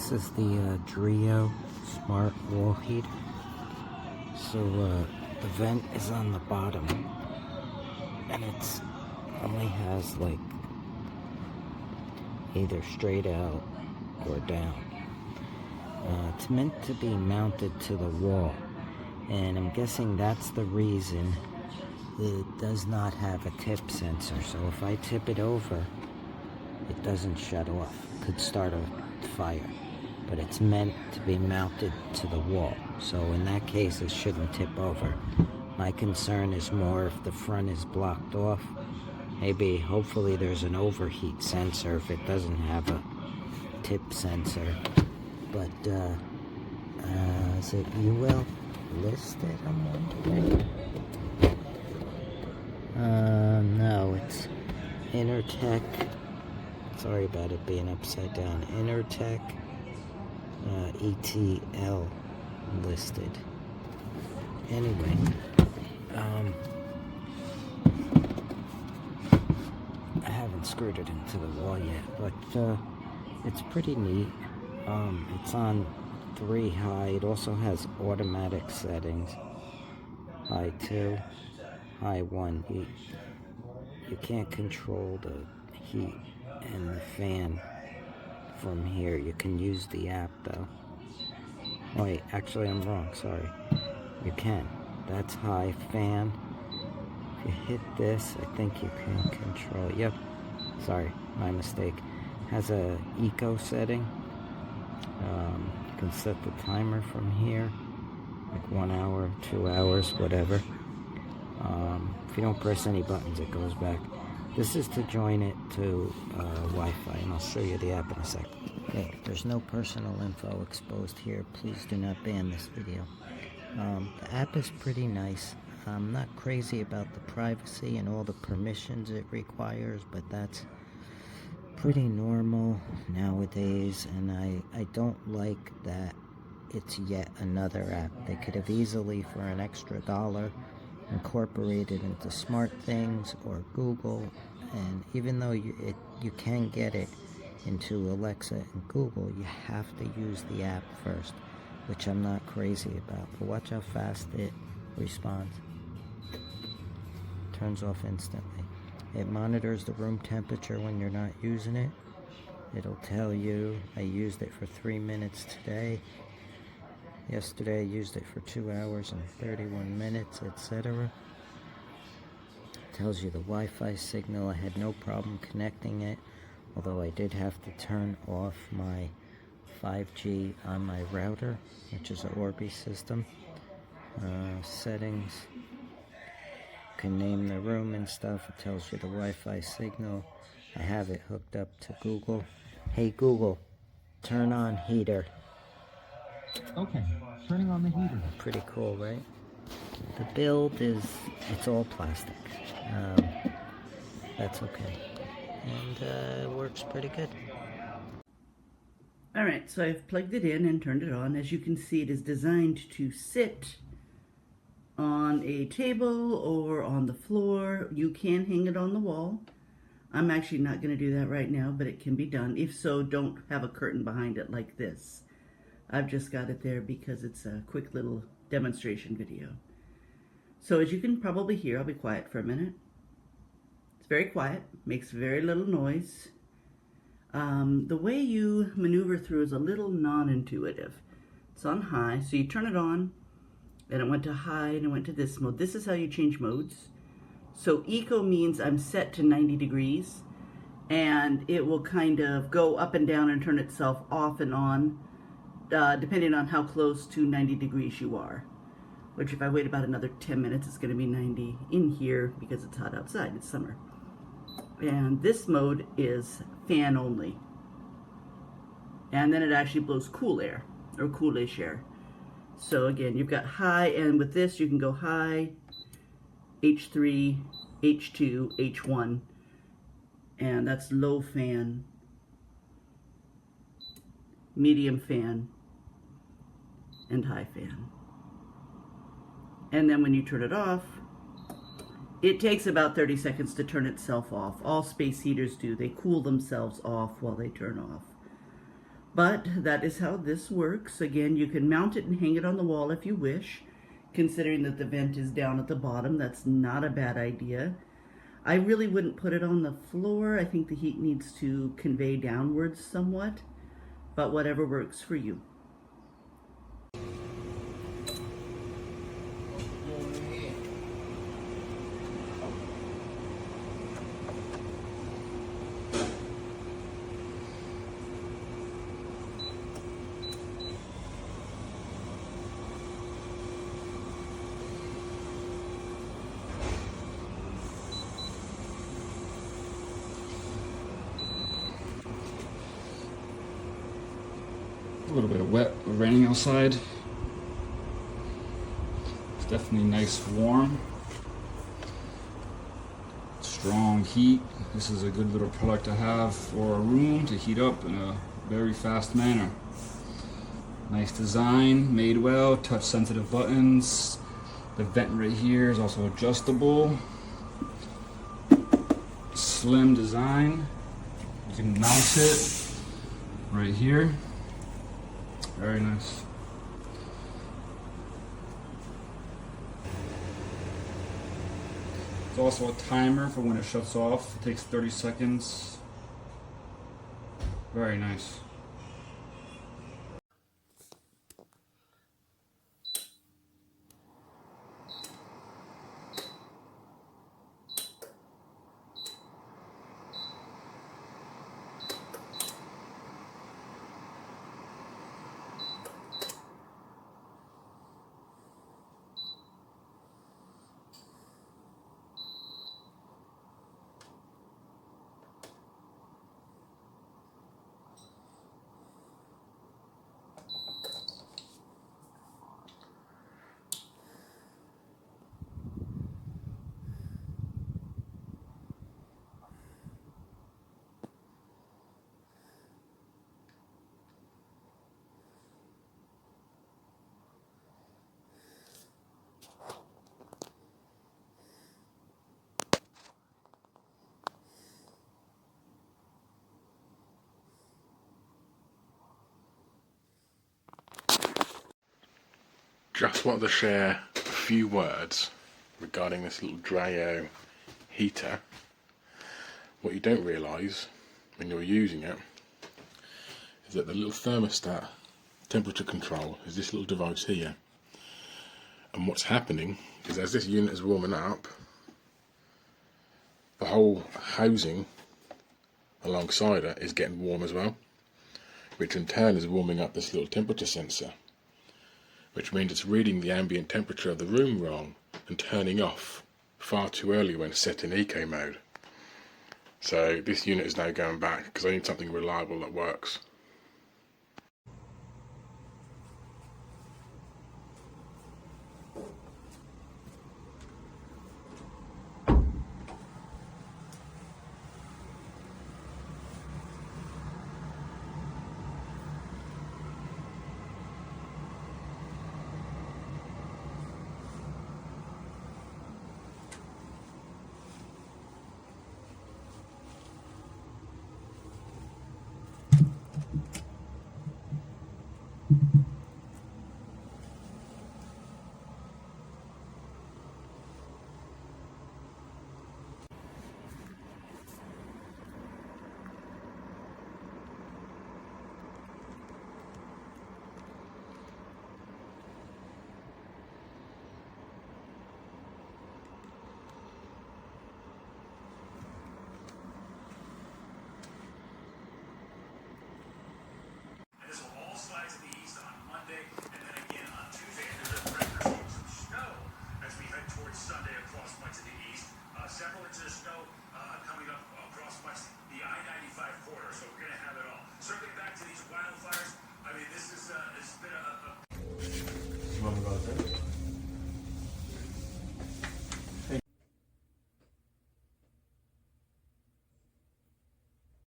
This is the Dreo smart wall heater. So the vent is on the bottom, and it's only has like either straight out or down. It's meant to be mounted to the wall, and I'm guessing that's the reason it does not have a tip sensor. So if I tip it over, it doesn't shut off. It could start a fire, but it's meant to be mounted to the wall. So in that case, it shouldn't tip over. My concern is more if the front is blocked off. Maybe, hopefully there's an overheat sensor if it doesn't have a tip sensor. But is it UL listed, I'm wondering? No, it's Intertech. Sorry about it being upside down. Intertech ETL listed. Anyway, I haven't screwed it into the wall yet, but it's pretty neat. It's on 3 high. It also has automatic settings. High 2, high 1. You can't control the heat and the fan from here. You can use the app though. Wait, actually I'm wrong, sorry. You can. That's high fan. If you hit this, I think you can control. Yep. Sorry, my mistake. Has a eco setting. You can set the timer from here, like 1 hour, 2 hours, whatever. If you don't press any buttons, it goes back. This is to join it to Wi-Fi, and I'll show you the app in a sec. Okay, there's no personal info exposed here. Please do not ban this video. The app is pretty nice. I'm not crazy about the privacy and all the permissions it requires, but that's pretty normal nowadays, and I don't like that it's yet another app. They could have easily, for an extra $1, incorporated into SmartThings or Google, and even though you can get it into Alexa and Google, you have to use the app first, which I'm not crazy about. But watch how fast it responds. Turns off instantly. It monitors the room temperature when you're not using it. It'll tell you, I used it for 3 minutes today. Yesterday I used it for 2 hours and 31 minutes, etc. Tells you the Wi-Fi signal. I had no problem connecting it, although I did have to turn off my 5G on my router, which is an Orbi system. Settings. You can name the room and stuff. It tells you the Wi-Fi signal. I have it hooked up to Google. Hey Google, turn on heater. Okay, turning on the heater. Pretty cool, right? The build is, it's all plastic. That's okay. And it works pretty good. Alright, so I've plugged it in and turned it on. As you can see, it is designed to sit on a table or on the floor. You can hang it on the wall. I'm actually not going to do that right now, but it can be done. If so, don't have a curtain behind it like this. I've just got it there because it's a quick little demonstration video. So as you can probably hear, I'll be quiet for a minute. It's very quiet, makes very little noise. The way you maneuver through is a little non-intuitive. It's on high, so you turn it on, then it went to high and it went to this mode. This is how you change modes. So eco means I'm set to 90 degrees, and it will kind of go up and down and turn itself off and on, depending on how close to 90 degrees you are. Which if I wait about another 10 minutes, it's going to be 90 in here because it's hot outside, it's summer. And this mode is fan only. And then it actually blows cool air, or coolish air. So again, you've got high, and with this you can go high, H3, H2, H1, and that's low fan, medium fan, and high fan. And then when you turn it off, it takes about 30 seconds to turn itself off. All space heaters do. They cool themselves off while they turn off. But that is how this works. Again, you can mount it and hang it on the wall if you wish. Considering that the vent is down at the bottom, that's not a bad idea. I really wouldn't put it on the floor. I think the heat needs to convey downwards somewhat, but whatever works for you. A little bit of wet, raining outside. It's definitely nice, warm. Strong heat. This is a good little product to have for a room to heat up in a very fast manner. Nice design, made well, touch sensitive buttons. The vent right here is also adjustable. Slim design. You can mount it right here. Very nice. There's also a timer for when it shuts off. It takes 30 seconds. Very nice. Just want to share a few words regarding this little Dreo heater. What you don't realise when you're using it is that the little thermostat temperature control is this little device here, and what's happening is as this unit is warming up, the whole housing alongside it is getting warm as well, which in turn is warming up this little temperature sensor, which means it's reading the ambient temperature of the room wrong and turning off far too early when set in eco mode. So this unit is now going back because I need something reliable that works. Sunday across much of the east. Several inches of snow coming up across much the I-95 corridor, so we're going to have it all. Circling back to these wildfires, I mean, this is it's been a... You want to go out there?